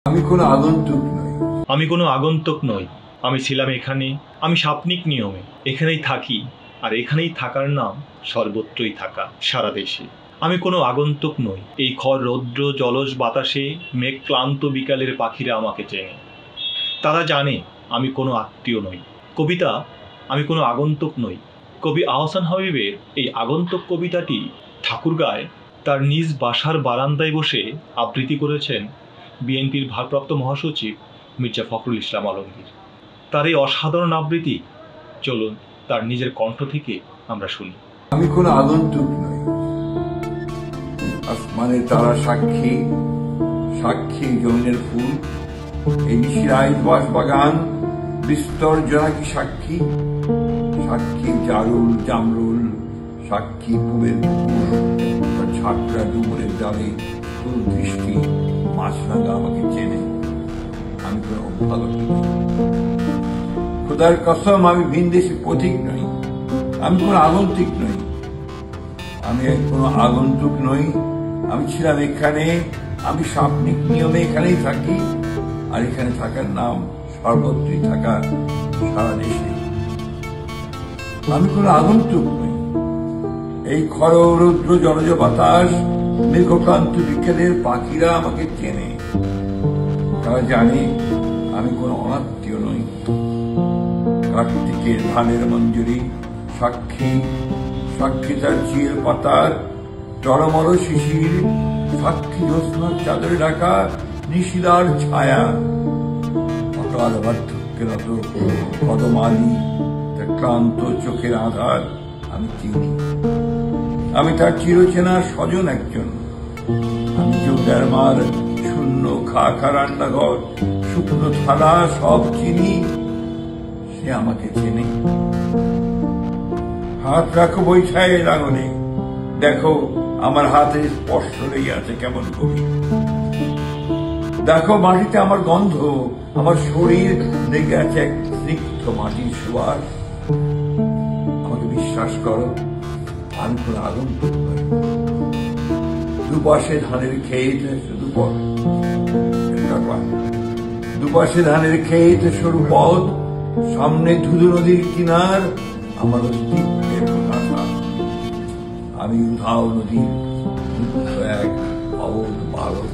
আমি কোনো আগন্তুক নই। আমি কোনো আগন্তুক নই। আমি ছিলাম এখানে, আমি সাপনিক নিয়মে এখানেই থাকি, আর এখানেই থাকার নাম সর্বত্রই থাকা, সারা দেশে। আমি কোনো আগন্তুক নই। এই খর রৌদ্র জলজ বাতাসে মেঘ ক্লান্ত বিকালের পাখিরা আমাকে চেনে। তারা জানে আমি কোনো আত্মীয় নই। কবিতা আমি কোনো আগন্তুক নই। কবি আহসান হাবীবের এই আগন্তুক কবিতাটি ঠাকুরগাঁয় তার নিজ বাসার বারান্দায় বসে আবৃত্তি করেছেন বিএনপির ভারপ্রাপ্ত মহাসচিব মির্জা ফখরুল ইসলাম আলমগীর। তার এই অসাধারণ আবৃত্তি চলুন তার নিজের কণ্ঠ থেকে আমরা শুনি। আমি কোনো আগন্তুক নই। আসমানে তারা সাক্ষী, সাক্ষী যৌনের ফুল, এই নিশিরায় বাগান বিস্তর জোনাকি সাক্ষী, সাক্ষী জারুল জামরুল, সাক্ষী পুবের পুকুর, ঝাঁকড়া ডুমুরের ডালে তোর দৃষ্টি মাছরাঙা আমাকে চেনে। আমি কোনো অভ্যাগত নই। খোদার কসম আমি ভিনদেশী পথিক নই। আমি কোনো আগন্তুক নই। আমি কোনো আগন্তুক নই। আমি ছিলাম এখানে, আমি সাপনিক নিয়মে এখানেই থাকি, আর এখানে থাকার নাম সর্বত্রই থাকা, সারা দেশে। আমি কোনো আগন্তুক নই। এই খর রৌদ্র জলজ বাতাস মেঘক্লান্ত বিকেলের পাখিরা আমাকে চেনে। তারা জানে আমি কোনো অনাত্মীয় নই। কার্তিকের ধানের মঞ্জুরি সাক্ষী, সাক্ষী তার চিল পাতার টরমর শিশির, সাক্ষী জ্যোৎস্নার চাদরে ঢাকা নিশিলার ছায়া। অকাল বার্ধক্যের কদমালি তার ক্লান্ত চোখের আধার আমি চিনি। আমি তার চিরচেনা স্বজন একজন। আমি জোগাড়মার শূন্য খা রান্নাঘর, শুকনো থালা সব চিনি। সে আমাকে চেনে। হাত রাখো বৈঠায় আঙুলে, দেখো আমার হাতে স্পর্শ লেগে আছে কেমন কবি। দেখো মাটিতে আমার গন্ধ, আমার শরীর লেগে আছে এক স্নিগ্ধ মাটির সুবাস। আমাকে বিশ্বাস করো, আমি কোন আগন্তুক নই। দুপাশে ধানের ক্ষেত শুধু দুপাশে ধানের ক্ষেত সরু পথ, সামনে ধুধু নদীর কিনার আমার অস্তিত্বের কথা। আমি উধাও নদীর এক অবধ বালক।